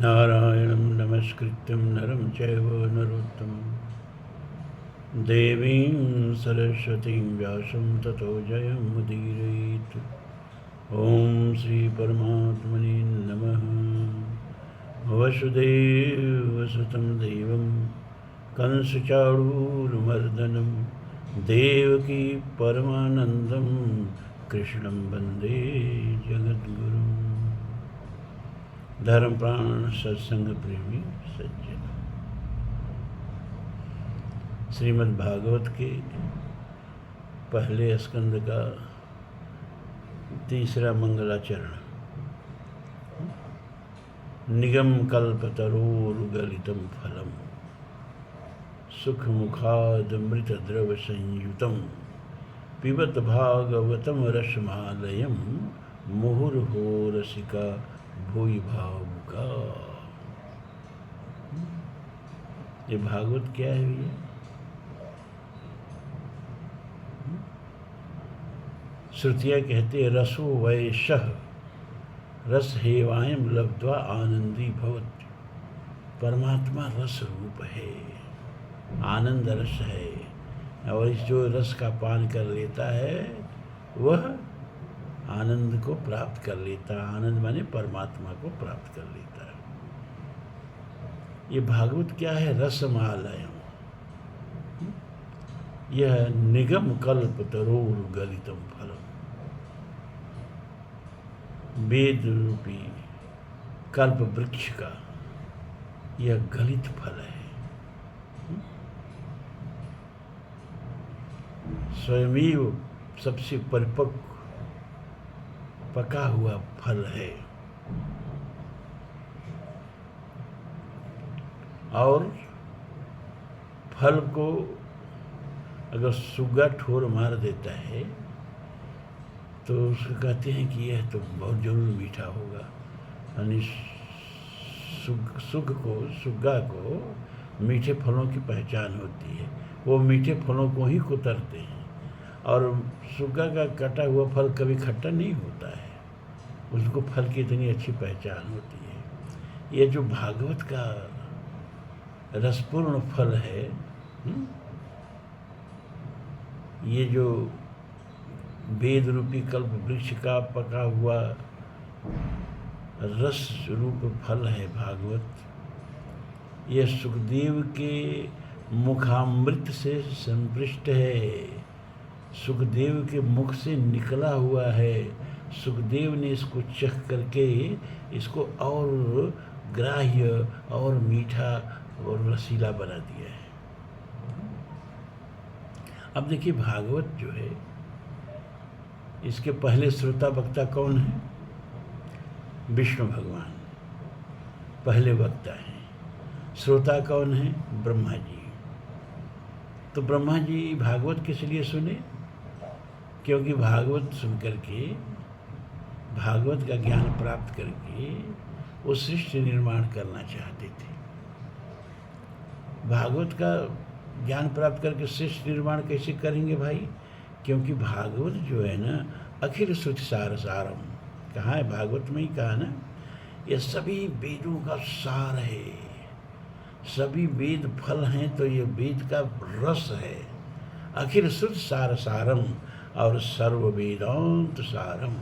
नारायणं नमस्कृत्यं नरं चैव नरोत्तमं देवीं सरस्वतीं व्यासं ततो जयमुदीरयेत्। ॐ श्रीपरमात्मने नमः। वसुदेवसुतं देवं कंसचाणूरमर्दनं देवकी परमानन्दं कृष्णं वन्दे जगद्गुरुम्। धर्म प्राण सत्संग प्रेमी सज्जन, श्रीमद् भागवत के पहले स्कंद का तीसरा मंगलाचरण। निगम कल्पतरोर्गलितं फलम सुख मुखाद मृत द्रव संयुतम पिबत भागवतम रसमालयम मुहुर्हो रसिका भूय भावुका। ये भागवत क्या है भैया? श्रुतियाँ कहते रसो वैशः रस हेवायम लब्ध्वा आनंदी भवति। परमात्मा रस रूप है, आनंद रस है, और इस जो रस का पान कर लेता है वह आनंद को प्राप्त कर लेता है। आनंद माने परमात्मा को प्राप्त कर लेता है। ये भागवत क्या है? रसमालयम। यह निगम कल्प तरोर गलितम फलम, वेद रूपी कल्प वृक्ष का यह गलित फल है। स्वयं सबसे परिपक्व पका हुआ फल है, और फल को अगर सुग्गा ठोर मार देता है तो उसको कहते हैं कि यह तो बहुत जरूर मीठा होगा। यानी सुग्गा को मीठे फलों की पहचान होती है। वो मीठे फलों को ही कुतरते हैं, और सुग्गा का कटा हुआ फल कभी खट्टा नहीं होता है। उसको फल की इतनी अच्छी पहचान होती है। ये जो भागवत का रसपूर्ण फल है, ये जो वेद रूपी कल्प वृक्ष का पका हुआ रस रूप फल है भागवत। यह सुखदेव के मुखामृत से संपृष्ट है, सुखदेव के मुख से निकला हुआ है। सुखदेव ने इसको चख करके इसको और ग्राह्य और मीठा और रसीला बना दिया है। अब देखिए, भागवत जो है इसके पहले श्रोता वक्ता कौन है? विष्णु भगवान पहले वक्ता हैं। श्रोता कौन है? ब्रह्मा जी। तो ब्रह्मा जी भागवत किस लिए सुने? क्योंकि भागवत सुनकर के, भागवत का ज्ञान प्राप्त करके वो सृष्टि निर्माण करना चाहते थे। भागवत का ज्ञान प्राप्त करके सृष्टि निर्माण कैसे करेंगे भाई? क्योंकि भागवत जो है ना, अखिल श्रुति सार सारम, कहाँ है? भागवत में ही कहा ना, ये सभी वेदों का सार है। सभी वेद फल हैं तो ये वेद का रस है। अखिल श्रुति सार सारम और सर्व वेदांत सारम।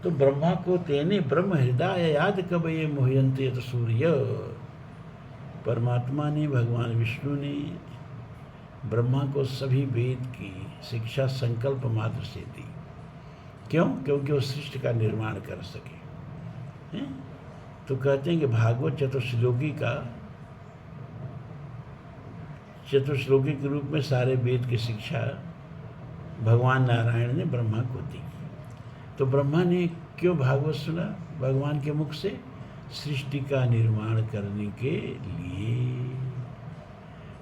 तो ब्रह्मा को तेने ब्रह्म हृदय याद कब ये मोहयंते तो सूर्य। परमात्मा ने, भगवान विष्णु ने ब्रह्मा को सभी वेद की शिक्षा संकल्प मात्र से दी। क्यों? क्योंकि वो सृष्टि का निर्माण कर सके। तो कहते हैं कि भागवत चतुश्लोकी के रूप में सारे वेद की शिक्षा भगवान नारायण ने ब्रह्मा को दी। तो ब्रह्मा ने क्यों भागवत सुना भगवान के मुख से? सृष्टि का निर्माण करने के लिए।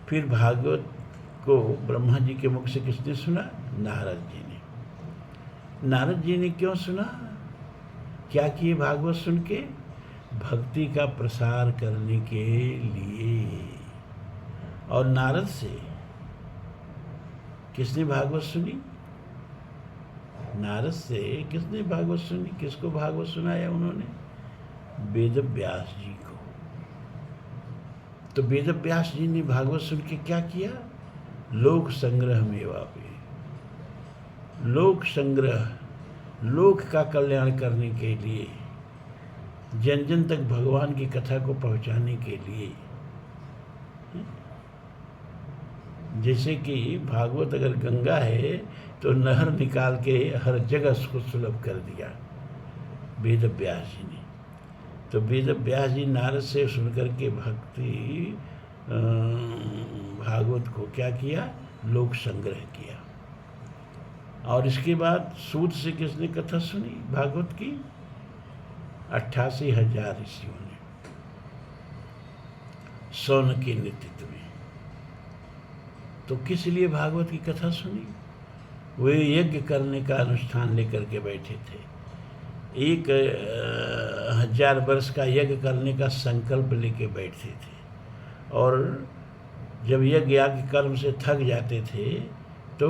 फिर भागवत को ब्रह्मा जी के मुख से किसने सुना? नारद जी ने। नारद जी ने क्यों सुना? क्या किए भागवत सुन के? भक्ति का प्रसार करने के लिए। और नारद से किसने भागवत सुनी? नारद से किसने भागवत सुनी? किसको भागवत सुनाया उन्होंने? वेद व्यास जी को। तो वेद व्यास जी ने भागवत सुन के क्या किया? लोक संग्रह मेवापे, लोक संग्रह, लोक का कल्याण करने के लिए, जन जन तक भगवान की कथा को पहुंचाने के लिए। जैसे कि भागवत अगर गंगा है तो नहर निकाल के हर जगह उसको सुलभ कर दिया वेद व्यास जी ने। तो वेद व्यास जी नारद से सुनकर के भक्ति भागवत को क्या किया? लोक संग्रह किया। और इसके बाद सूत से किसने कथा सुनी भागवत की? 88,000 ऋषियों ने सौन के नेतृत्व में। तो किस लिए भागवत की कथा सुनी? वे यज्ञ करने का अनुष्ठान लेकर के बैठे थे। 1,000 वर्ष का यज्ञ करने का संकल्प लेके बैठे थे, और जब यज्ञ याग कर्म से थक जाते थे तो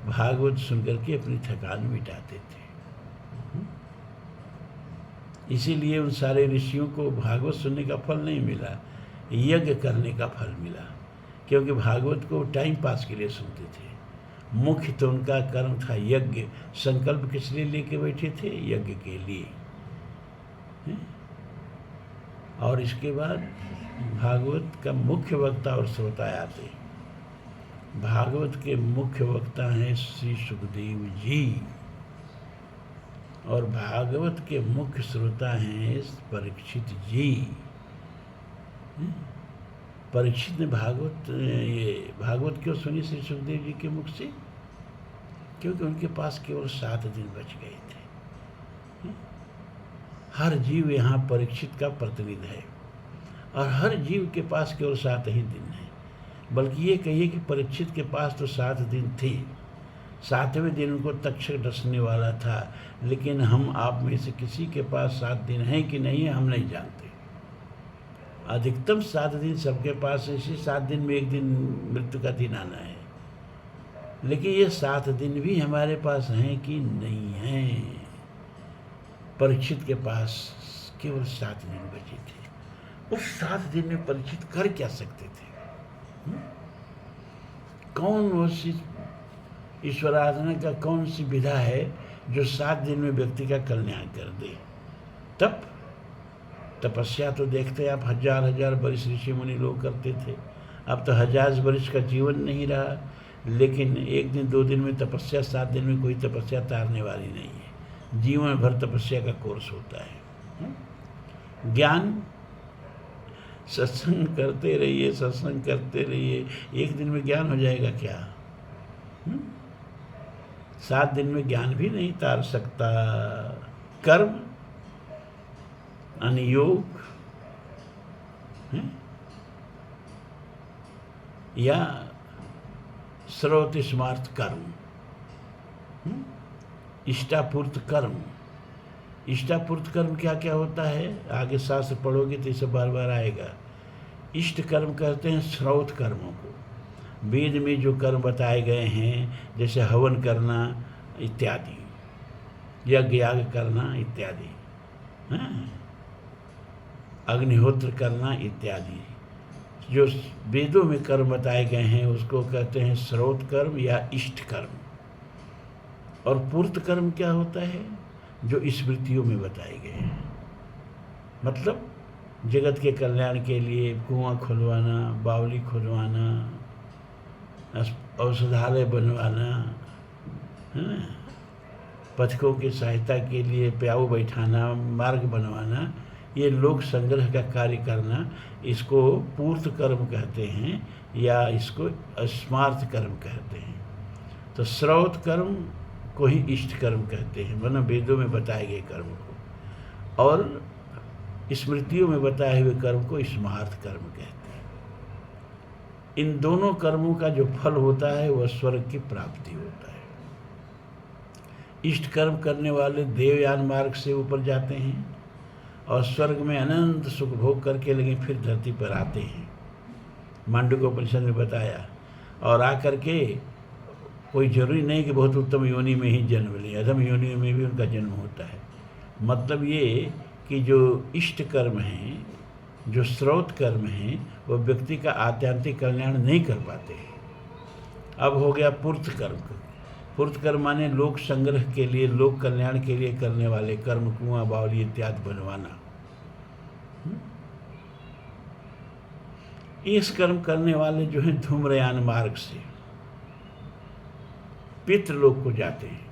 भागवत सुनकर के अपनी थकान मिटाते थे। इसीलिए उन सारे ऋषियों को भागवत सुनने का फल नहीं मिला, यज्ञ करने का फल मिला, क्योंकि भागवत को टाइम पास के लिए सुनते थे। मुख्य तो उनका कर्म था यज्ञ। संकल्प किस लिए लेके बैठे थे? यज्ञ के लिए। और इसके बाद भागवत का मुख्य वक्ता और श्रोता आते। भागवत के मुख्य वक्ता हैं श्री सुखदेव जी, और भागवत के मुख्य श्रोता हैं परीक्षित जी। परीक्षित ने भागवत क्यों सुनी श्री सुखदेव जी के मुख से? क्योंकि उनके पास केवल 7 दिन बच गए थे। हर जीव यहाँ परीक्षित का प्रतिनिधि है, और हर जीव के पास केवल 7 ही दिन है। बल्कि ये कहिए कि परीक्षित के पास तो 7 दिन थे, 7वें दिन उनको तक्षक डसने वाला था। लेकिन हम आप में से किसी के पास 7 दिन है कि नहीं है हम नहीं जानते। अधिकतम 7 दिन सबके पास है, इसी 7 दिन में एक दिन मृत्यु का दिन आना है। लेकिन ये 7 दिन भी हमारे पास हैं कि नहीं हैं? परीक्षित के पास केवल 7 दिन बचे थे। उस 7 दिन में परीक्षित कर क्या सकते थे? कौन वो ईश्वराराधना का कौन सी विधा है जो 7 दिन में व्यक्ति का कल्याण कर दे? तपस्या तो देखते हैं आप, 1000 वर्ष ऋषि मुनि लोग करते थे। अब तो 1000 वर्ष का जीवन नहीं रहा, लेकिन 1 दिन 2 दिन में तपस्या, 7 दिन में कोई तपस्या तारने वाली नहीं है। जीवन भर तपस्या का कोर्स होता है। ज्ञान, सत्संग करते रहिए, सत्संग करते रहिए, 1 दिन में ज्ञान हो जाएगा क्या? 7 दिन में ज्ञान भी नहीं तार सकता। कर्म, अनुयोग या श्रोत स्मार्थ कर्म, इष्टापूर्त कर्म। इष्टापूर्त कर्म क्या क्या होता है? आगे शास्त्र पढ़ोगे तो इसे बार बार आएगा। इष्ट कर्म कहते हैं श्रौत कर्मों को। वेद में जो कर्म बताए गए हैं, जैसे हवन करना इत्यादि, यज्ञ याग करना इत्यादि, अग्निहोत्र करना इत्यादि, जो वेदों में कर्म बताए गए हैं उसको कहते हैं श्रौत कर्म या इष्ट कर्म। और पूर्त कर्म क्या होता है? जो स्मृतियों में बताए गए हैं। मतलब जगत के कल्याण के लिए कुआं खुलवाना, बावली खुलवाना, औषधालय बनवाना, पथिकों की सहायता के लिए प्याऊ बैठाना, मार्ग बनवाना, ये लोक संग्रह का कार्य करना, इसको पूर्त कर्म कहते हैं या इसको स्मार्थ कर्म कहते हैं। तो श्रौत कर्म को ही इष्ट कर्म कहते हैं, वरना वेदों में बताए गए कर्म को, और स्मृतियों में बताए हुए कर्म को स्मार्थ कर्म कहते हैं। इन दोनों कर्मों का जो फल होता है वह स्वर्ग की प्राप्ति होता है। इष्ट कर्म करने वाले देवयान मार्ग से ऊपर जाते हैं और स्वर्ग में अनंत सुख भोग करके लेकिन फिर धरती पर आते हैं। मांडूक्योपनिषद में बताया। और आकर के कोई जरूरी नहीं कि बहुत उत्तम योनि में ही जन्म लें, अधम योनि में भी उनका जन्म होता है। मतलब ये कि जो इष्ट कर्म हैं, जो स्रोत कर्म हैं, वो व्यक्ति का आत्यांतिक कल्याण नहीं कर पाते हैं। अब हो गया पूर्त कर्म। पूर्त कर्म माने लोक संग्रह के लिए, लोक कल्याण के लिए करने वाले कर्म, कुआं बावली इत्यादि बनवाना। इस कर्म करने वाले जो हैं धूम्रयान मार्ग से पितृलोक को जाते हैं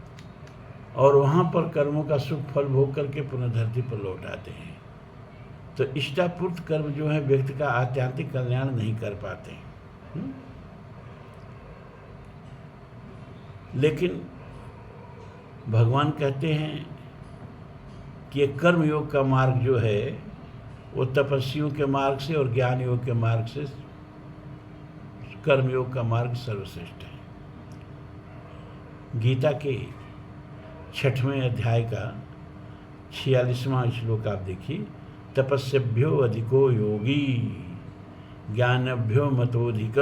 और वहाँ पर कर्मों का सुख फल भोग करके पुनः धरती पर लौट आते हैं। तो इष्टापूर्त कर्म जो है व्यक्ति का आत्यांतिक कल्याण नहीं कर पाते। लेकिन भगवान कहते हैं कि ये कर्म योग का मार्ग जो है वो तपस्वियों के मार्ग से और ज्ञान योग के मार्ग से कर्म योग का मार्ग सर्वश्रेष्ठ है। गीता के 6वें अध्याय का 46वां श्लोक आप देखिए, तपस्यभ्यो अधिको योगी ज्ञानभ्यो मतोधिक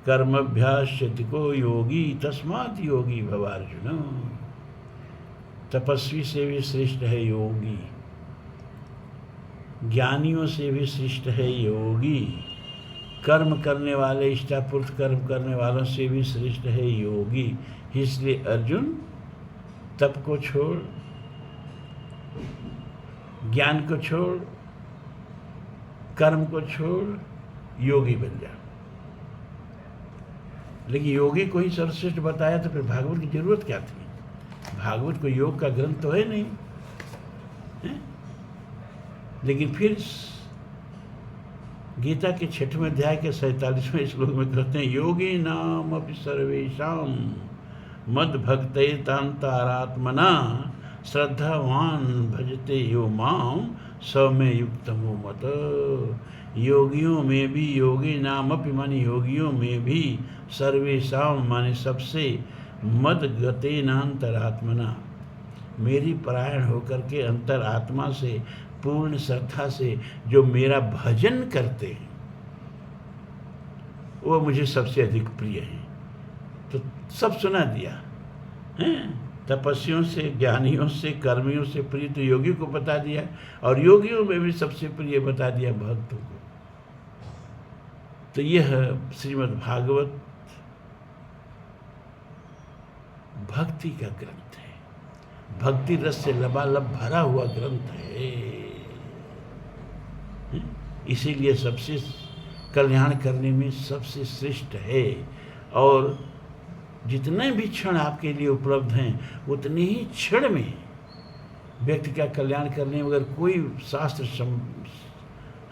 कर्मभ्याश्चिको योगी तस्मात् योगी भव अर्जुन। तपस्वी से भी श्रेष्ठ है योगी, ज्ञानियों से भी श्रेष्ठ है योगी, कर्म करने वाले इष्टापूर्त कर्म करने वालों से भी श्रेष्ठ है योगी। इसलिए अर्जुन तप को छोड़, ज्ञान को छोड़, कर्म को छोड़, योगी बन जा। लेकिन योगी को ही सर्वश्रेष्ठ बताया तो फिर भागवत की जरूरत क्या थी? भागवत को योग का ग्रंथ तो है नहीं है? लेकिन फिर गीता के 6वें अध्याय के 47वें श्लोक में कहते हैं, योगी नाम अपि सर्वेषां मद भक्तैतांतारात्मना श्रद्धावान भजते यो माम स मे युक्तमो मत। योगियों में भी, योगी नाम अपि माने योगियों में भी, सर्वेषां माने सबसे, मद गतेनांतरात्मना मेरी परायण होकर के अंतरात्मा से पूर्ण श्रद्धा से जो मेरा भजन करते हैं वो मुझे सबसे अधिक प्रिय है। तो सब सुना दिया है, तपस्वियों से, ज्ञानियों से, कर्मियों से प्रिय तो योगी को बता दिया, और योगियों में भी सबसे प्रिय बता दिया भक्तों को। तो यह श्रीमद् भागवत भक्ति का ग्रंथ है, भक्ति रस से लबालब भरा हुआ ग्रंथ है। इसीलिए सबसे कल्याण करने में सबसे श्रेष्ठ है। और जितने भी क्षण आपके लिए उपलब्ध हैं उतने ही क्षण में व्यक्ति का कल्याण करने में अगर कोई शास्त्र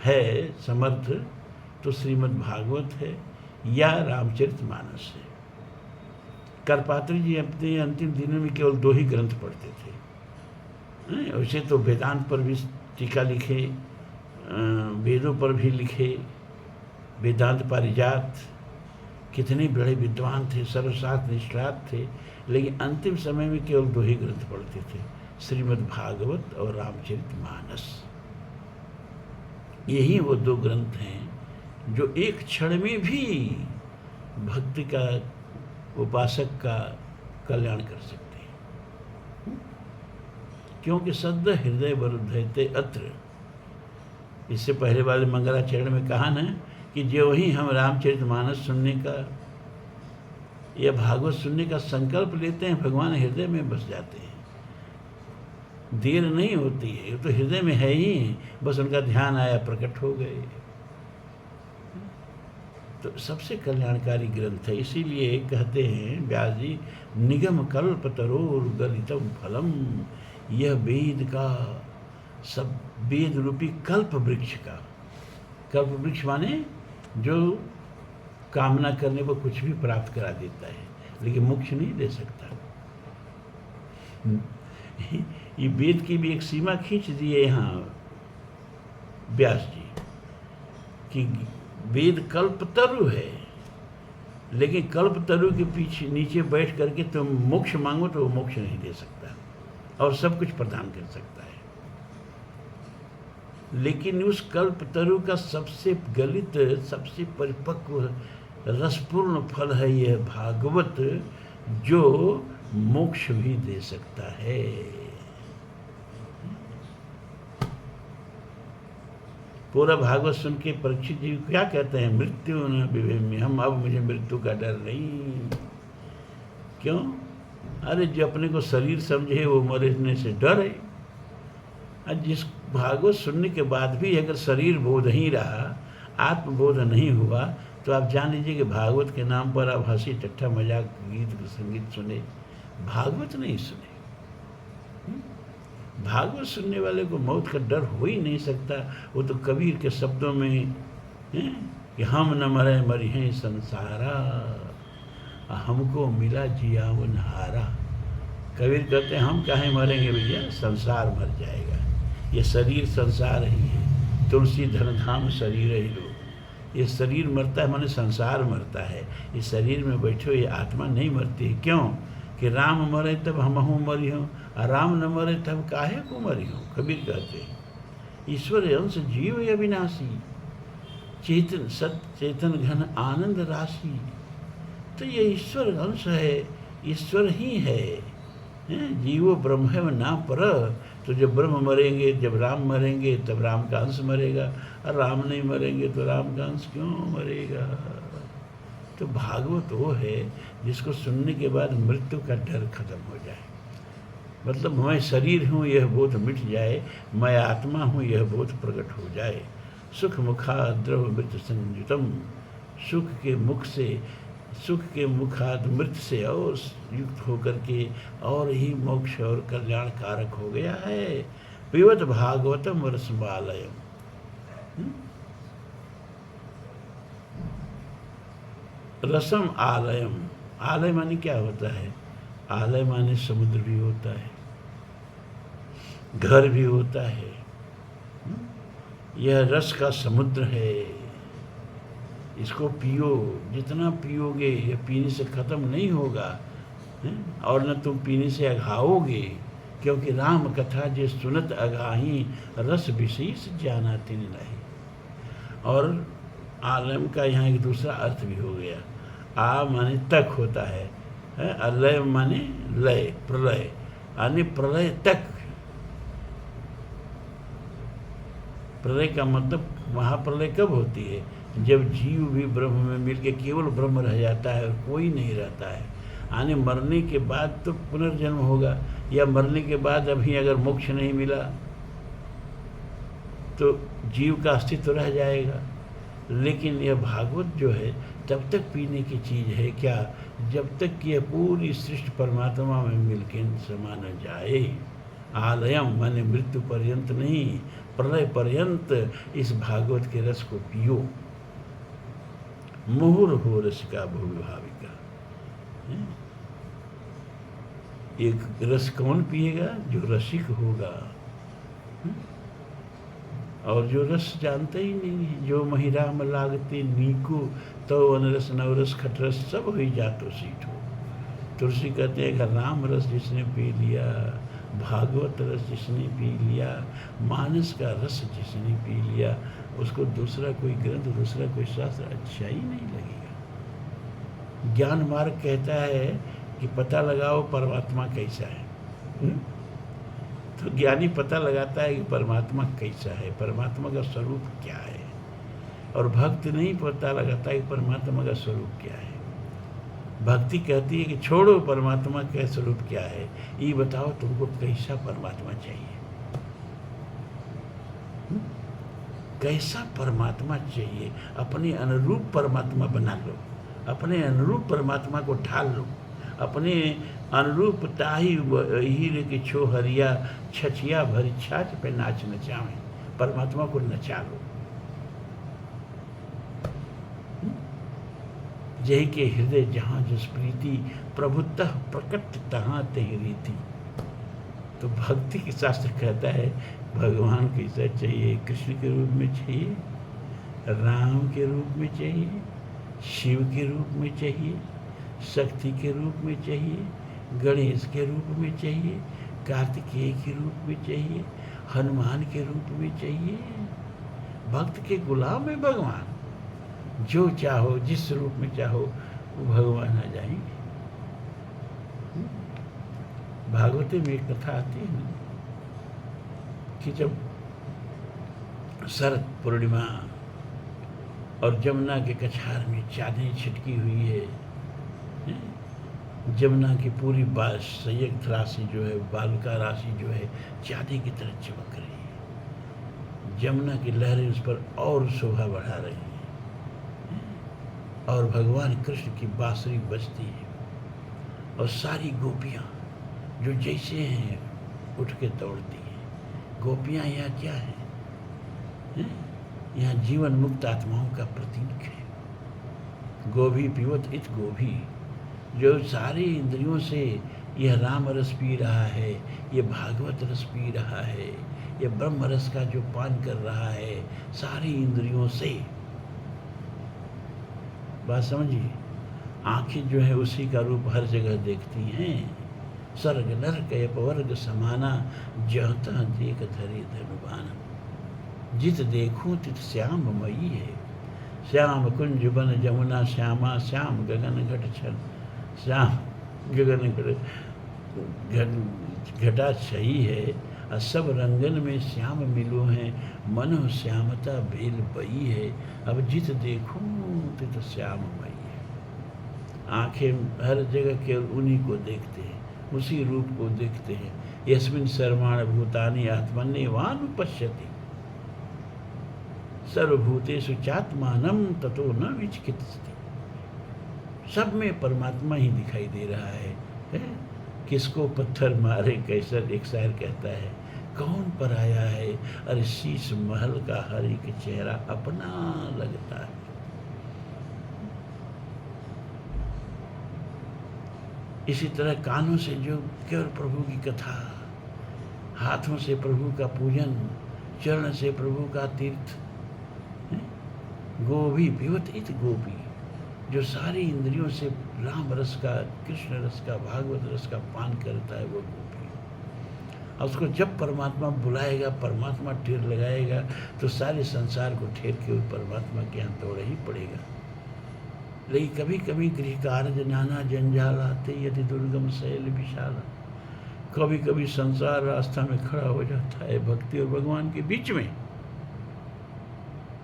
है समर्थ तो श्रीमद् भागवत है या रामचरितमानस है। करपात्री जी अपने अंतिम दिनों में केवल 2 ही ग्रंथ पढ़ते थे। वैसे तो वेदांत पर भी टीका लिखे, वेदों पर भी लिखे, वेदांत पारिजात, कितने बड़े विद्वान थे, सर्वशास्त्र निष्णात थे, लेकिन अंतिम समय में केवल 2 ही ग्रंथ पढ़ते थे, श्रीमद् भागवत और रामचरितमानस। यही वो 2 ग्रंथ हैं जो एक क्षण में भी भक्ति का, उपासक का कल्याण कर सकते हैं। क्योंकि सद्य हृदय वरुद्धते अत्र, इससे पहले वाले मंगलाचरण में कहा ना कि जो ही हम रामचरितमानस सुनने का या भागवत सुनने का संकल्प लेते हैं, भगवान हृदय में बस जाते हैं। देर नहीं होती है, ये तो हृदय में है ही, बस उनका ध्यान आया, प्रकट हो गए। तो सबसे कल्याणकारी ग्रंथ है। इसीलिए कहते हैं व्यास जी, निगम कल्प तरोर गलितम फलम, यह वेद का, सब वेद रूपी कल्प वृक्ष का, कल्प वृक्ष माने जो कामना करने को कुछ भी प्राप्त करा देता है लेकिन मोक्ष नहीं दे सकता। ये वेद की भी एक सीमा खींच दी है यहाँ व्यास जी कि वेद कल्पतरु है, लेकिन कल्पतरु के पीछे नीचे बैठ करके तुम मोक्ष मांगो तो वो मोक्ष नहीं दे सकता और सब कुछ प्रदान कर सकता है। लेकिन उस कल्पतरु का सबसे गलित, सबसे परिपक्व, रसपूर्ण फल है यह भागवत, जो मोक्ष भी दे सकता है। पूरा भागवत सुन के परीक्षित जी क्या कहते हैं, मृत्यु न विवेम्य, हम अब मुझे मृत्यु का डर नहीं। क्यों? अरे जो अपने को शरीर समझे वो मरने से डर है। और जिस भागवत सुनने के बाद भी अगर शरीर बोध ही रहा, आत्मबोध नहीं हुआ, तो आप जान लीजिए कि भागवत के नाम पर आप हंसी ठट्ठा मजाक गीत संगीत सुने, भागवत नहीं सुने। भागवत सुनने वाले को मौत का डर हो ही नहीं सकता। वो तो कबीर के शब्दों में हैं कि हम न मरे मरी हैं संसारा, हमको मिला जियावन हारा। कबीर कहते हैं हम काहे मरेंगे भैया, संसार मर जाएगा, ये शरीर संसार ही है। तुलसी धन धाम शरीर ही लो, ये शरीर मरता है माने संसार मरता है, इस शरीर में बैठे ये आत्मा नहीं मरती। क्यों कि राम मरे तब हमहू मरी हूँ, और राम न मरे तब काहे को मरी हूँ। कबीर कहते हैं ईश्वर अंश जीव अविनाशी, चेतन सत चेतन घन आनंद राशि। तो ये ईश्वर अंश है, ईश्वर ही है, जीवो ब्रह्म है ना पर। तो जब ब्रह्म मरेंगे, जब राम मरेंगे तब राम का अंश मरेगा, और राम नहीं मरेंगे तो राम का अंश क्यों मरेगा। तो भागवत वो है जिसको सुनने के बाद मृत्यु का डर खत्म हो जाए, मतलब मैं शरीर हूँ यह बोध मिट जाए, मैं आत्मा हूँ यह बोध प्रकट हो जाए। सुख मुखा द्रव मृत संयुतम, सुख के मुखाद मृत से और युक्त होकर के और ही मोक्ष और कल्याण कारक हो गया है। पिबत भागवतम रसमालयम। रसम आलयम, आलय माने क्या होता है, आलय माने समुद्र भी होता है, घर भी होता है। यह रस का समुद्र है, इसको पियो, जितना पियोगे यह पीने से खत्म नहीं होगा, और न तुम पीने से अघाओगे। क्योंकि राम कथा जे सुनत अघाही, रस विशेष जाना तिन नहीं। और आलम का यहाँ एक दूसरा अर्थ भी हो गया। आ माने तक होता है, अलय माने लय, प्रलय, यानी प्रलय तक। प्रलय का मतलब महाप्रलय कब होती है, जब जीव भी ब्रह्म में मिलके केवल ब्रह्म रह जाता है और कोई नहीं रहता है। यानी मरने के बाद तो पुनर्जन्म होगा, या मरने के बाद अभी अगर मोक्ष नहीं मिला तो जीव का अस्तित्व रह जाएगा। लेकिन यह भागवत जो है तब तक पीने की चीज़ है क्या, जब तक कि यह पूरी सृष्टि परमात्मा में मिलके समा न जाए। आलयम माने मृत्यु पर्यंत नहीं, प्रलय पर्यंत इस भागवत के रस को पियो। मुहुर हो रसिका भूविभाविका। एक रस कौन पिएगा, जो रसिक होगा, और जो रस जानते ही नहीं है। जो महिराम लागते नीको, तो अनरस नवरस खटरस सब हो जातो सीठो। तुलसी कहते हैं कि राम रस जिसने पी लिया, भागवत रस जिसने पी लिया, मानस का रस जिसने पी लिया, उसको दूसरा कोई ग्रंथ, दूसरा कोई शास्त्र अच्छा ही नहीं लगेगा। ज्ञान मार्ग कहता है कि पता लगाओ परमात्मा कैसा है। तो ज्ञानी पता लगाता है कि परमात्मा कैसा है, परमात्मा का स्वरूप क्या है। और भक्त नहीं पता लगाता है कि परमात्मा का स्वरूप क्या है। भक्ति कहती है कि छोड़ो परमात्मा का स्वरूप क्या है, ये बताओ तुमको कैसा परमात्मा चाहिए, कैसा परमात्मा चाहिए। अपने अनुरूप परमात्मा बना लो, अपने अनुरूप परमात्मा को ढाल लो, अपने अनुरूप ताही हीरे की छोहरिया छछिया भरी छाछ पे नाच नचावें, परमात्मा को नचा लो। जय के हृदय जहाँ जस प्रीति, प्रभुतः प्रकट तहाँ तेरी रीति। तो भक्ति के शास्त्र कहता है भगवान कैसा चाहिए, कृष्ण के रूप में चाहिए, राम के रूप में चाहिए, शिव के रूप में चाहिए, शक्ति के रूप में चाहिए, गणेश के रूप में चाहिए, कार्तिकेय के रूप में चाहिए, हनुमान के रूप में चाहिए। भक्त के गुलाम है भगवान, जो चाहो जिस रूप में चाहो वो भगवान आ जाएंगे। भागवत में एक कथा आती है कि जब शरद पूर्णिमा और जमुना के कछार में चांदनी छिटकी हुई है। जमुना की पूरी संयुक्त राशि जो है, बालुका राशि जो है, चांदी की तरह चमक रही है। जमुना की लहरें उस पर और शोभा बढ़ा रही हैं और भगवान कृष्ण की बांसुरी बजती है और सारी गोपियाँ जो जैसे हैं उठ के दौड़ती हैं। गोपियाँ यहाँ क्या है? यहाँ जीवन मुक्त आत्माओं का प्रतीक है। गोभी पीवत इत गोभी, जो सारी इंद्रियों से यह राम रस पी रहा है, ये भागवत रस पी रहा है, ये ब्रह्म रस का जो पान कर रहा है सारी इंद्रियों से। बात समझिए, आंखें जो है उसी का रूप हर जगह देखती हैं। स्वर्ग नरक अपवर्ग समाना, जहता देख धरे धनुबाना। जित देखूं तित श्याम मई है। श्याम कुंज बन जमुना श्यामा, श्याम गगन घट छन, श्याम गगन घटा छही है। और सब रंगन में श्याम मिलो हैं, मनो श्यामता भेल बई है। अब जित देखूं तित श्याम मई है। आंखें हर जगह केवल उन्हीं को देखते हैं, उसी रूप को देखते हैं। यस्मिन् सर्वाणि भूतानि आत्मन्येवानुपश्यति, सर्वभूतेषु चात्मानं ततो न विचिकित्सति। सब में परमात्मा ही दिखाई दे रहा है? किसको पत्थर मारे कैसर, एक शायर कहता है, कौन पर आया है? अरे शीश महल का हर एक चेहरा अपना लगता है। इसी तरह कानों से जो केवल प्रभु की कथा, हाथों से प्रभु का पूजन, चरण से प्रभु का तीर्थ। गोभी पीवत इत गोपी, जो सारी इंद्रियों से राम रस का, कृष्ण रस का, भागवत रस का पान करता है वो गोपी। और उसको जब परमात्मा बुलाएगा, परमात्मा ठेर लगाएगा, तो सारे संसार को ठेर के परमात्मा के यहाँ दौड़ ही पड़ेगा। लेकिन कभी कभी गृह कार्य नाना जंजाल आते, यदि दुर्गम शैल विशाला। कभी कभी संसार रास्ता में खड़ा हो जाता है भक्ति और भगवान के बीच में।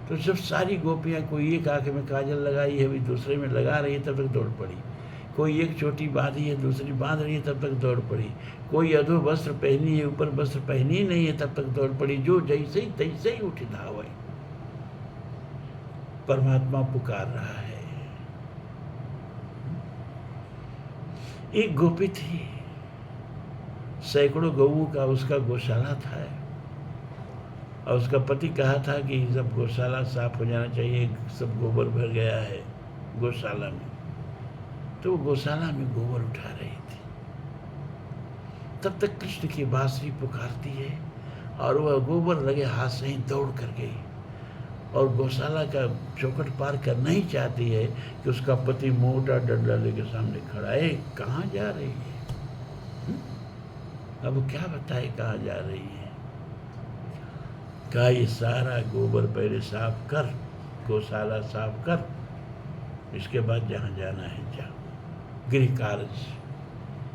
तो जब सारी गोपियाँ, कोई एक आँख में काजल लगाई है, अभी दूसरे में लगा रही है, तब तक दौड़ पड़ी। कोई एक चोटी बांधी है, दूसरी बांध रही है, तब तक दौड़ पड़ी। कोई अधो वस्त्र पहनी है, ऊपर वस्त्र पहनी ही नहीं है, तब तक दौड़ पड़ी। जो जैसे ही तैसे ही उठी धावे। परमात्मा पुकार रहा है। एक गोपी थी, सैकड़ों गौओं का उसका गौशाला था और उसका पति कहा था कि सब गौशाला साफ हो जाना चाहिए, सब गोबर भर गया है गौशाला में। तो वो गौशाला में गोबर उठा रही थी। तब तक कृष्ण की बांसुरी पुकारती है और वह गोबर लगे हाथ से ही दौड़ कर गई और गौशाला का चौखट पार करना ही चाहती है कि उसका पति मोटा डंडा लेके सामने खड़ा है। कहाँ जा रही है? अब क्या बताए कहाँ जा रही है? कहा ये सारा गोबर पहले साफ कर, गौशाला साफ कर, इसके बाद जहाँ जाना है जा। गृह कार्य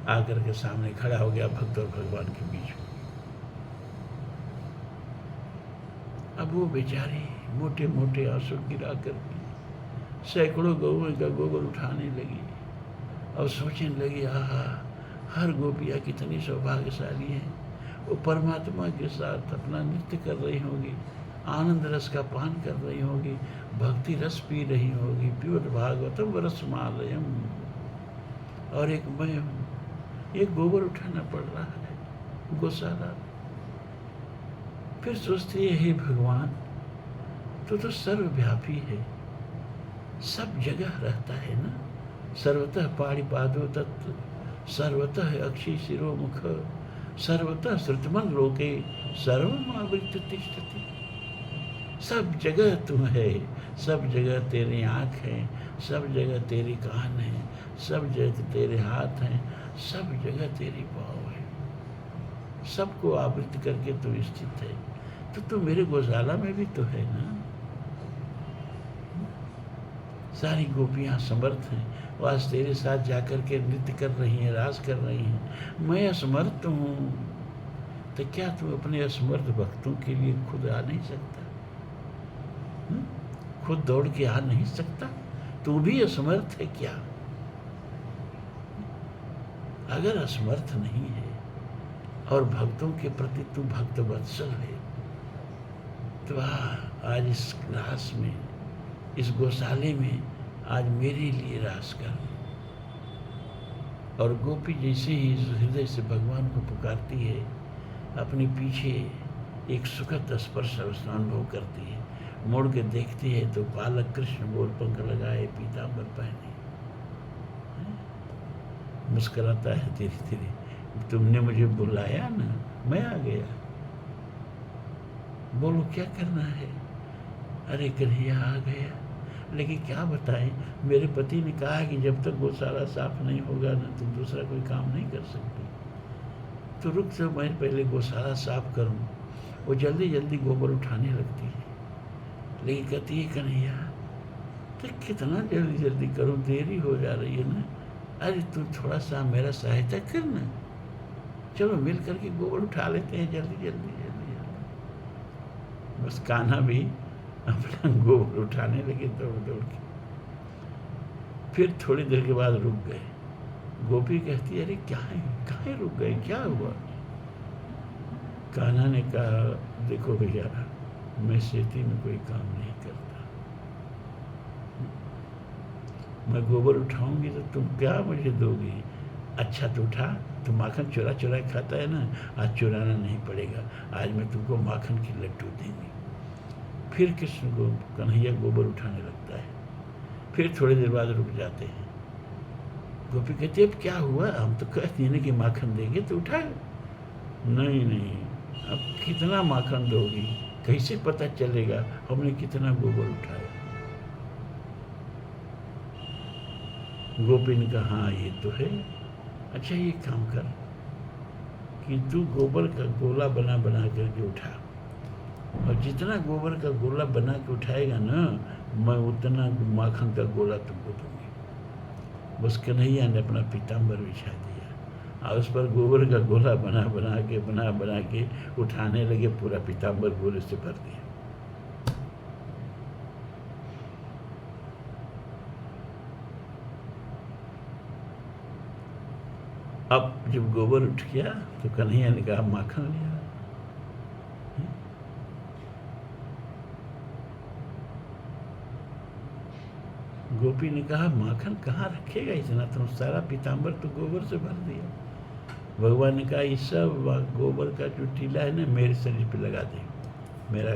आकर के सामने खड़ा हो गया भक्त और भगवान के बीच में। अब वो बेचारी मोटे मोटे आंसू गिरा करके सैकड़ों गौओं का गोबर उठाने लगी और सोचने लगी, आहा, हर गोपियाँ कितनी सौभाग्यशाली है। वो परमात्मा के साथ अपना नृत्य कर रही होगी, आनंद रस का पान कर रही होगी, भक्ति रस पी रही होगी, पिबत भागवतम रसमालयम। और एक मैं हूँ, एक गोबर उठाना पड़ रहा है गौशाला। फिर सोचती है, हे भगवान, तो सर्वव्यापी है, सब जगह रहता है ना। सर्वतः पाणिपादो तत्व, सर्वतः अक्षि शिरोमुख, सर्वतः श्रुतमन लोके सर्वमावृत्य तिष्ठति। सब जगह तुम है, सब जगह तेरी आँख है, सब जगह तेरी कान है, सब जगह तेरे हाथ हैं, सब जगह तेरी पाँव है। सबको आवृत्त करके तू स्थित है। तो तू मेरे गौशाला में भी तो है ना। सारी गोपियाँ समर्थ हैं, वो आज तेरे साथ जाकर के नृत्य कर रही हैं, रास कर रही हैं। मैं असमर्थ हूँ, तो क्या तू अपने असमर्थ भक्तों के लिए खुद आ नहीं सकता? खुद दौड़ के आ नहीं सकता? तू भी असमर्थ है क्या? अगर असमर्थ नहीं है और भक्तों के प्रति तू भक्त वत्सल है, तो आज इस रास में, इस गौशाले में आज मेरे लिए रास कर। और गोपी जैसे ही हृदय से भगवान को पुकारती है, अपने पीछे एक सुखद स्पर्श अनुभव करती है। मुड़ के देखती है तो बालक कृष्ण गोल पंख लगाए, पीतांबर पहने मुस्कुराता है धीरे धीरे, तुमने मुझे बुलाया ना, मैं आ गया, बोलो क्या करना है? अरे कन्हैया आ गया, लेकिन क्या बताएं, मेरे पति ने कहा कि जब तक गौशाला साफ नहीं होगा ना तुम दूसरा कोई काम नहीं कर सकती। तो रुक जाओ, मैं पहले गौशाला साफ करूं। वो जल्दी जल्दी गोबर उठाने लगती है, लेकिन कहती है कन्हैया तो कितना जल्दी जल्दी करूं, देरी हो जा रही है ना। अरे तुम थोड़ा सा मेरा सहायता करना, चलो मिल करके गोबर उठा लेते हैं जल्दी जल्दी जल्दी जल्दी। बस कान्हा भी अपना गोबर उठाने लगे दौड़ दौड़ के। फिर थोड़ी देर के बाद रुक गए। गोपी कहती है अरे क्या है, कहाँ रुक गए, क्या हुआ? कान्हा ने कहा देखो भैया, मैं खेती में कोई काम नहीं करता, मैं गोबर उठाऊंगी तो तुम क्या मुझे दोगी? अच्छा तो उठा, तुम माखन चुरा चुरा खाता है ना, आज चुराना नहीं पड़ेगा, आज मैं तुमको माखन की लड्डू देंगी। फिर कृष्ण को कन्हैया गोबर उठाने लगता है। फिर थोड़ी देर बाद रुक जाते हैं। गोपी कहती है अब क्या हुआ? हम तो कहते हैं कि माखन देंगे तो उठा। नहीं नहीं, अब कितना माखन दोगी, कैसे पता चलेगा हमने कितना गोबर उठाया? गोपी ने कहा हाँ ये तो है। अच्छा ये काम कर कि तू गोबर का गोला बना बना करके उठा, और जितना गोबर का गोला बना के उठाएगा ना, मैं उतना माखन का गोला तुमको दूंगी। बस कन्हैया ने अपना पीताम्बर बिछा दिया और उस पर गोबर का गोला बना बना के उठाने लगे। पूरा पीताम्बर गोले से भर दिया। अब जब गोबर उठ गया तो कन्हैया ने कहा माखन लिया। गोपी ने कहा माखन कहाँ रखेगा इतना, तुम सारा पीताम्बर तो गोबर से भर दिया। भगवान ने कहा ये सब गोबर का जो टीला है ना मेरे शरीर पे लगा दे, मेरा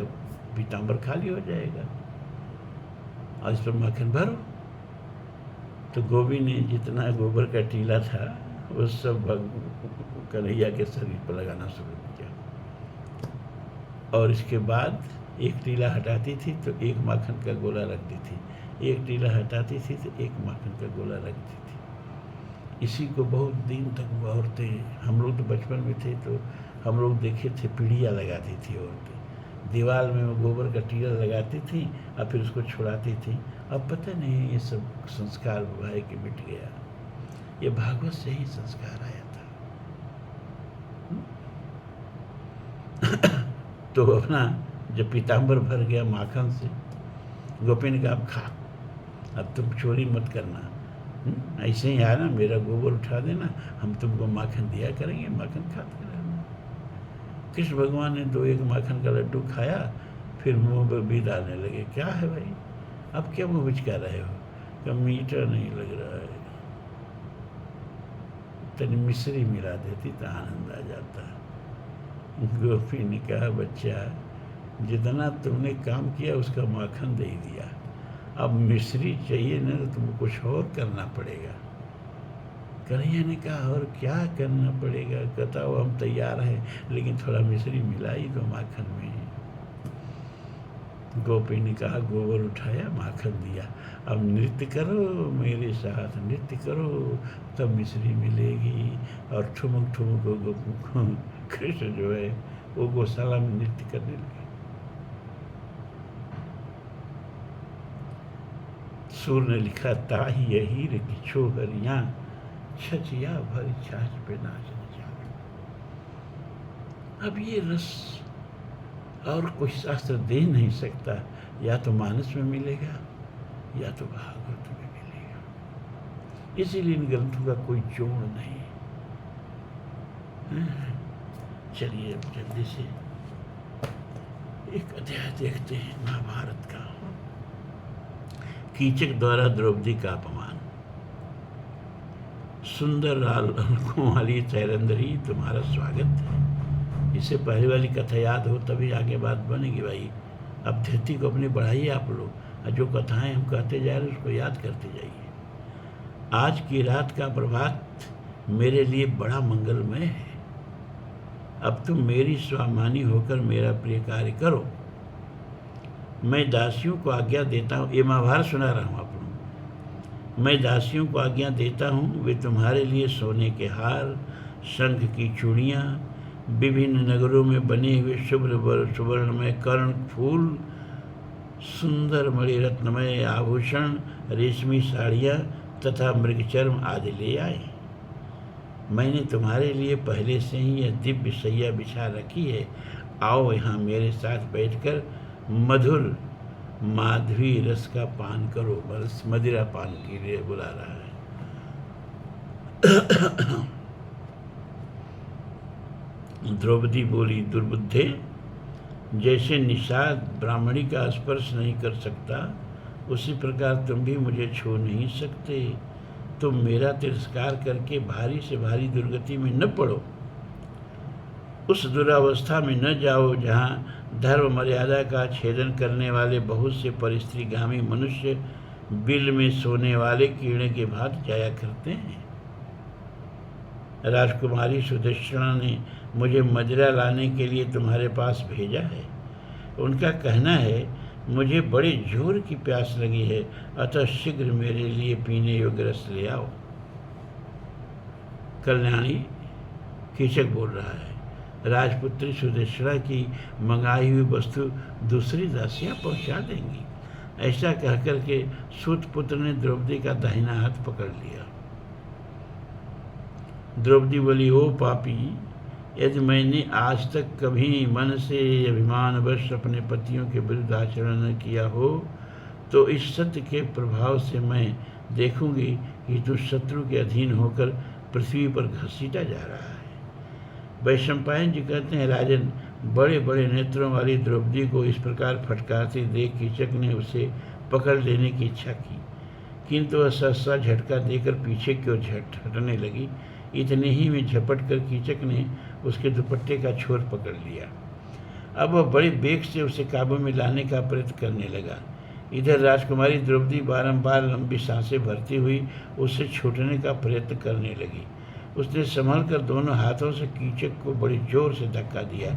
पीताम्बर खाली हो जाएगा और इस पर माखन भरो। तो गोपी ने जितना गोबर का टीला था वो सब कन्हैया के शरीर पर लगाना शुरू किया, और इसके बाद एक टीला हटाती थी तो एक माखन का गोला रखती थी, एक टीला हटाती थी तो एक माखन का गोला रखती थी। इसी को बहुत दिन तक वो औरतें, हम लोग तो बचपन में थे तो हम लोग देखे थे, पीढ़ियाँ लगाती थी औरतें, दीवार में वो गोबर का टीला लगाती थी और फिर उसको छुड़ाती थी। अब पता नहीं ये सब संस्कार हुआ है कि मिट गया, ये भागवत से ही संस्कार आया था। तो अपना जब पीताम्बर भर गया माखन से, गोपी ने कहा अब खा, अब तुम चोरी मत करना, ऐसे ही आना मेरा गोबर उठा देना, हम तुमको माखन दिया करेंगे, माखन खाते रहना। कृष्ण भगवान ने 2-1 माखन का लड्डू खाया, फिर मुंह पर भी डालने लगे। क्या है भाई, अब क्या मुँह बिचका रहे हो? क्या मीठा नहीं लग रहा है? तनी मिश्री मिला देती तो आनंद आ जाता। गोपी ने कहा बच्चा, जितना तुमने काम किया उसका माखन दे दिया, अब मिश्री चाहिए ना तो तुमको कुछ और करना पड़ेगा। कन्हैया ने कहा और क्या करना पड़ेगा? कहता हो हम तैयार हैं, लेकिन थोड़ा मिश्री मिलाई दो माखन में। गोपी ने कहा गोबर उठाया, माखन दिया, अब नृत्य करो मेरे साथ, नृत्य करो तब मिश्री मिलेगी। और ठुमक ठुमक कृष्ण जो है वो गौशाला में नृत्य करने लगे। सूर ने लिखा ताही यही रे किछो हरिया, छचिया भरी छाछ पे नाच नचा। अब ये रस और कोई शास्त्र दे नहीं सकता, या तो मानस में मिलेगा या तो भागवत में मिलेगा। इसीलिए इन ग्रंथों का कोई जोड़ नहीं। चलिए अब जल्दी से एक अध्याय देखते हैं महाभारत का। कीचक द्वारा द्रौपदी का अपमान। सुंदर लाल अंकों वाली तैरंदरी, तुम्हारा स्वागत है। इससे पहले वाली कथा याद हो तभी आगे बात बनेगी भाई। अब धरती को अपनी बढ़ाइए आप लोग, और जो कथाएं हम कहते जा रहे हैं उसको याद करते जाइए। आज की रात का प्रभात मेरे लिए बड़ा मंगलमय है। अब तुम मेरी स्वामानी होकर मेरा प्रिय कार्य करो। मैं दासियों को आज्ञा देता हूँ, ये महाभारत सुना रहा हूँ आप लोग। मैं दासियों को आज्ञा देता हूँ, वे तुम्हारे लिए सोने के हार, शंख की चूड़ियाँ, विभिन्न नगरों में बने हुए शुभ्र सुवर्णमय कर्ण फूल, सुंदर मणिरत्नमय आभूषण, रेशमी साड़ियाँ तथा मृगचर्म आदि ले आए। मैंने तुम्हारे लिए पहले से ही यह दिव्य शैया बिछा रखी है। आओ यहाँ मेरे साथ बैठकर मधुर माधवी रस का पान करो। बस मदिरा पान के लिए बुला रहा है। द्रौपदी बोली, दुर्बुद्धे, जैसे निषाद ब्राह्मणी का स्पर्श नहीं कर सकता, उसी प्रकार तुम भी मुझे छू नहीं सकते। तुम मेरा तिरस्कार करके भारी से भारी दुर्गति में न पड़ो, उस दुरावस्था में न जाओ जहाँ धर्म मर्यादा का छेदन करने वाले बहुत से परिस्त्रीगामी मनुष्य बिल में सोने वाले कीड़े के भांति जाया करते हैं। राजकुमारी सुदक्षिणा ने मुझे मदिरा लाने के लिए तुम्हारे पास भेजा है। उनका कहना है, मुझे बड़े जोर की प्यास लगी है, अतः शीघ्र मेरे लिए पीने योग्य रस ले आओ। कल्याणी, कीचक बोल रहा है, राजपुत्री सुदक्षिणा की मंगाई हुई वस्तु दूसरी दासियां पहुंचा देंगी। ऐसा कहकर के सूतपुत्र ने द्रौपदी का दाहिना हाथ पकड़ लिया। द्रौपदी बोली, ओ पापी, यदि मैंने आज तक कभी मन से अभिमानवश अपने पतियों के विरुद्ध आचरण न किया हो, तो इस सत्य के प्रभाव से मैं देखूंगी कि तू शत्रु के अधीन होकर पृथ्वी पर घसीटा जा रहा है। वैशंपायन जी कहते हैं, राजन, बड़े बड़े नेत्रों वाली द्रौपदी को इस प्रकार फटकारते देख कीचक ने उसे पकड़ लेने की इच्छा की, किंतु वह सहसा झटका देकर पीछे की ओर हटने लगी। इतने ही में झपट कर कीचक ने उसके दुपट्टे का छोर पकड़ लिया। अब वह बड़े बेग से उसे काबू में लाने का प्रयत्न करने लगा। इधर राजकुमारी द्रौपदी बारंबार लंबी सांसें भरती हुई उससे छूटने का प्रयत्न करने लगी। उसने संभल कर दोनों हाथों से कीचक को बड़ी जोर से धक्का दिया,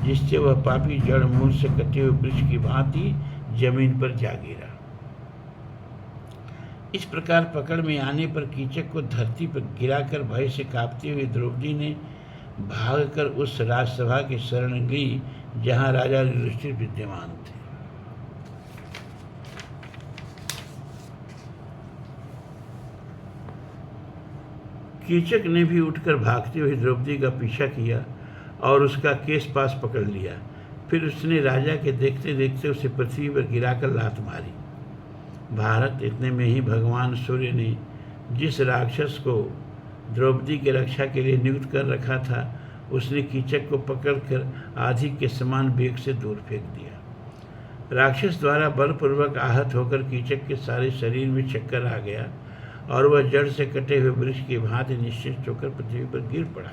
जिससे वह पापी जड़ मूल से कटे हुए वृक्ष की भांति जमीन पर जा गिरा। इस प्रकार पकड़ में आने पर कीचक को धरती पर गिराकर भय से कांपती हुई द्रौपदी ने भागकर उस राजसभा की शरण गई जहां राजा युधिष्ठिर विद्यमान थे। कीचक ने भी उठकर भागती हुई द्रौपदी का पीछा किया और उसका केस पास पकड़ लिया। फिर उसने राजा के देखते देखते उसे पृथ्वी पर गिराकर लात मारी। भारत, इतने में ही भगवान सूर्य ने जिस राक्षस को द्रौपदी की रक्षा के लिए नियुक्त कर रखा था, उसने कीचक को पकड़कर आधी के समान वेग से दूर फेंक दिया। राक्षस द्वारा बलपूर्वक आहत होकर कीचक के सारे शरीर में चक्कर आ गया और वह जड़ से कटे हुए वृक्ष की भांति निश्चित होकर पृथ्वी पर गिर पड़ा।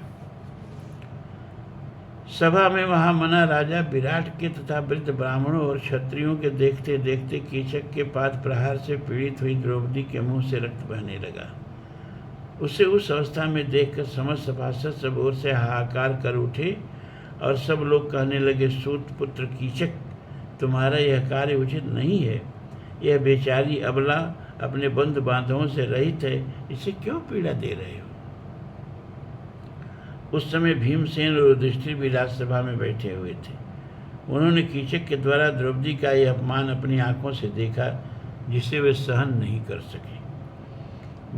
सभा में महामना राजा विराट के तथा वृद्ध ब्राह्मणों और क्षत्रियों के देखते देखते कीचक के पाद प्रहार से पीड़ित हुई द्रौपदी के मुंह से रक्त बहने लगा। उसे उस अवस्था में देखकर समस्त सभासद सब ओर से हाहाकार कर उठे और सब लोग कहने लगे, सूतपुत्र कीचक, तुम्हारा यह कार्य उचित नहीं है। यह बेचारी अबला अपने बंधु बांधवों से रहित है, इसे क्यों पीड़ा दे रहे हो? उस समय भीमसेन और युधिष्ठिर भी राजसभा में बैठे हुए थे। उन्होंने कीचक के द्वारा द्रौपदी का यह अपमान अपनी आंखों से देखा, जिसे वे सहन नहीं कर सके।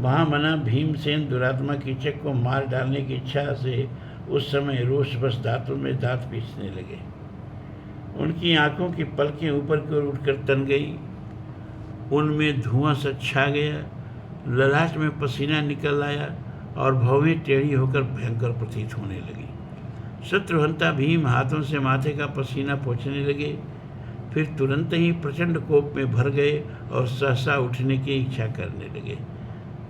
महामना भीमसेन दुरात्मा कीचक को मार डालने की इच्छा से उस समय रोषवश दांतों में दांत पीसने लगे। उनकी आंखों की पलकें ऊपर की ओर उठकर तन गई, उनमें धुआं सा छा गया, ललाट में पसीना निकल आया और भौहें टेढ़ी होकर भयंकर प्रतीत होने लगी। शत्रुहंता भीम हाथों से माथे का पसीना पोंछने लगे, फिर तुरंत ही प्रचंड कोप में भर गए और सहसा उठने की इच्छा करने लगे।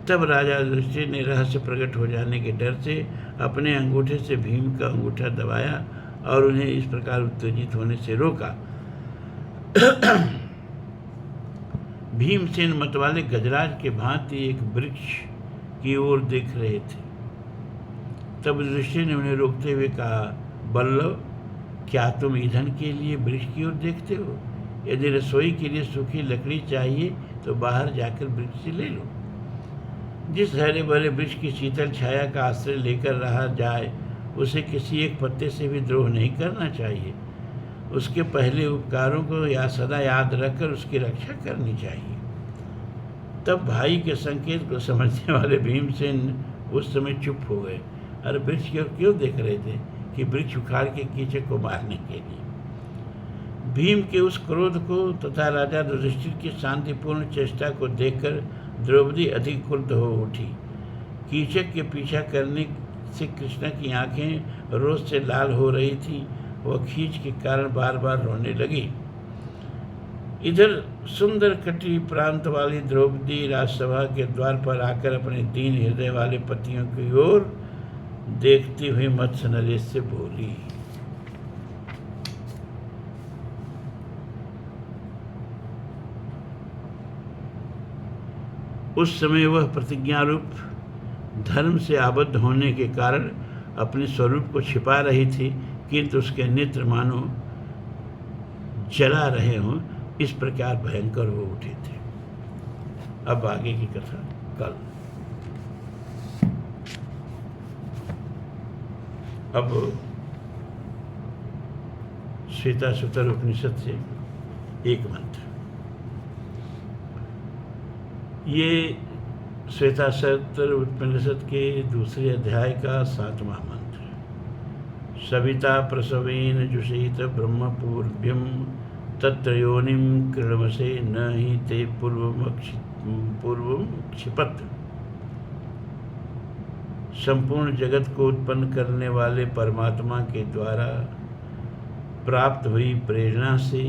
तब राजा युधिष्ठिर ने रहस्य प्रकट हो जाने के डर से अपने अंगूठे से भीम का अंगूठा दबाया और उन्हें इस प्रकार उत्तेजित होने से रोका। भीमसेन मतवाले गजराज के भांति एक वृक्ष की ओर देख रहे थे। तब युधिष्ठिर ने उन्हें रोकते हुए कहा, बल्लभ, क्या तुम ईंधन के लिए वृक्ष की ओर देखते हो? यदि रसोई के लिए सूखी लकड़ी चाहिए तो बाहर जाकर वृक्ष से ले लो। जिस हरे भरे वृक्ष की शीतल छाया का आश्रय लेकर रहा जाए, उसे किसी एक पत्ते से भी द्रोह नहीं करना चाहिए। उसके पहले उपकारों को सदा याद रखकर उसकी रक्षा करनी चाहिए। तब भाई के संकेत को समझने वाले भीमसेन उस समय चुप हो गए। अरे वृक्ष की ओर क्यों देख रहे थे? कि वृक्ष उखाड़ के कीचक को मारने के लिए। भीम के उस क्रोध को तथा राजा युधिष्ठिर की शांतिपूर्ण चेष्टा को देखकर द्रौपदी अधिक क्रुद्ध हो उठी। कीचक के पीछा करने से कृष्ण की आंखें रोष से लाल हो रही थीं। वह खींच के कारण बार बार रोने लगी। इधर सुंदर कटी प्रांत वाली द्रौपदी राजसभा के द्वार पर आकर अपने दीन हृदय वाले पतियों की ओर देखती हुई मत्स्य नरेश से बोली, उस समय वह प्रतिज्ञा रूप धर्म से आबद्ध होने के कारण अपने स्वरूप को छिपा रही थी, किंतु उसके नेत्र मानो जला रहे हों, इस प्रकार भयंकर हो उठे थे। अब आगे की कथा कल। अब श्वेताश्वतर उपनिषद से एक मंत्र। ये श्वेताश्वतर उपनिषद के दूसरे अध्याय का 7वां मंत्र। सविता प्रसवेन जुषेत ब्रह्म पूर्व्यम तत्र योनिम कृणमसे न हि ते पूर्वम क्षिपत। संपूर्ण जगत को उत्पन्न करने वाले परमात्मा के द्वारा प्राप्त हुई प्रेरणा से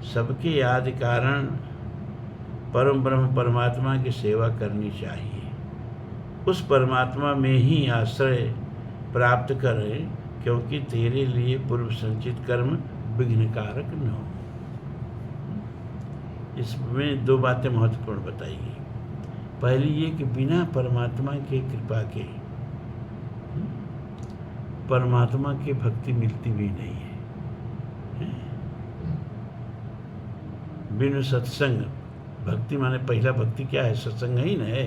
सबके आदि कारण परम ब्रह्म परमात्मा की सेवा करनी चाहिए। उस परमात्मा में ही आश्रय प्राप्त करें, क्योंकि तेरे लिए पूर्व संचित कर्म विघ्नकारक न हो। इसमें दो बातें महत्वपूर्ण बताई गई। पहली ये कि बिना परमात्मा के कृपा के परमात्मा की भक्ति मिलती भी नहीं है। बिनु सत्संग, भक्ति माने पहला भक्ति क्या है? सत्संग ही न है।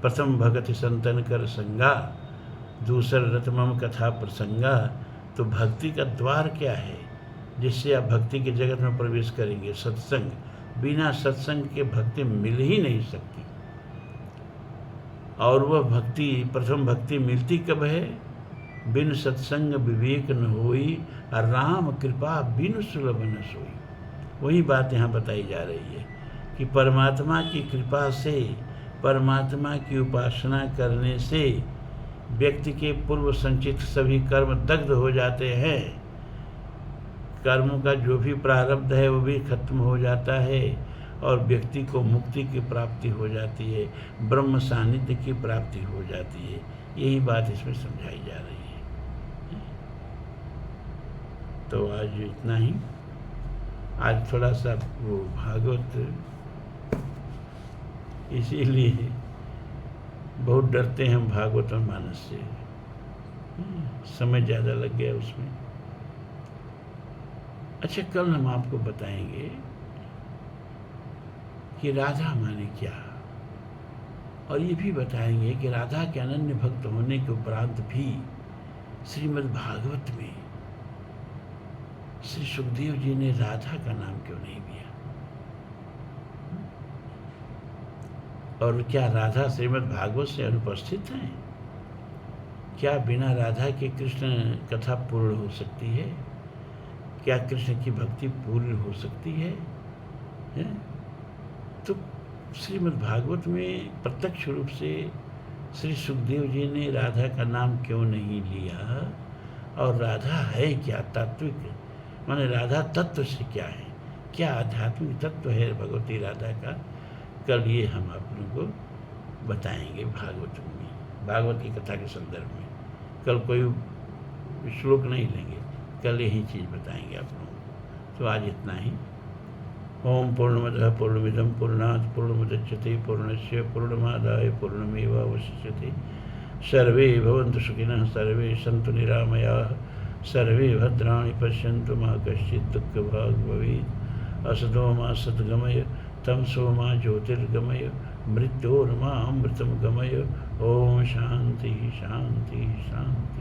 प्रथम भगति संतन कर संगा, दूसर रत मम कथा प्रसंगा। तो भक्ति का द्वार क्या है जिससे आप भक्ति के जगत में प्रवेश करेंगे? सत्संग। बिना सत्संग के भक्ति मिल ही नहीं सकती। और वह भक्ति, प्रथम भक्ति मिलती कब है? बिन सत्संग विवेक न होई, राम कृपा बिनु सुलभ न सोई। वही बात यहाँ बताई जा रही है कि परमात्मा की कृपा से, परमात्मा की उपासना करने से व्यक्ति के पूर्व संचित सभी कर्म दग्ध हो जाते हैं। कर्मों का जो भी प्रारब्ध है वो भी खत्म हो जाता है और व्यक्ति को मुक्ति की प्राप्ति हो जाती है, ब्रह्म सानिध्य की प्राप्ति हो जाती है। यही बात इसमें समझाई जा रही है। तो आज इतना ही। आज थोड़ा सा वो भागवत, इसीलिए बहुत डरते हैं हम भागवत और मानस से, समय ज़्यादा लग गया उसमें। अच्छा, कल हम आपको बताएंगे कि राधा माने क्या, और ये भी बताएंगे कि राधा के अनन्य भक्त होने के उपरांत भी श्रीमद् भागवत में श्री सुखदेव जी ने राधा का नाम क्यों नहीं लिया, और क्या राधा श्रीमद् भागवत से अनुपस्थित हैं? क्या बिना राधा के कृष्ण कथा पूर्ण हो सकती है? क्या कृष्ण की भक्ति पूर्ण हो सकती है? तो श्रीमद् भागवत में प्रत्यक्ष रूप से श्री सुखदेव जी ने राधा का नाम क्यों नहीं लिया, और राधा है क्या, तात्विक माने राधा तत्व से क्या है, क्या आध्यात्मिक तत्व है भगवती राधा का, कल ये हम आप लोगों को बताएंगे भागवत में, भागवत की कथा के संदर्भ में। कल कोई श्लोक नहीं लेंगे, कल यही चीज़ बताएंगे आप लोगों को। तो आज इतना ही। ओम पूर्णमदः पूर्णमिदं पूर्णात् पूर्णमुदच्यते पूर्णस्य पूर्णमादाय पूर्णमेवावशिष्यते। सर्वे भवन्तु सुखिनः, सर्वे सन्तु निरामयाः, सर्वे भद्राणि पश्यन्तु मा कश्चित् दुःखभाग् भवेत्। असतो मा सद्गमय तमसो मा ज्योतिर्गमय मृत्योर्मा अमृतं गमय। ओम शांति शांति शांति।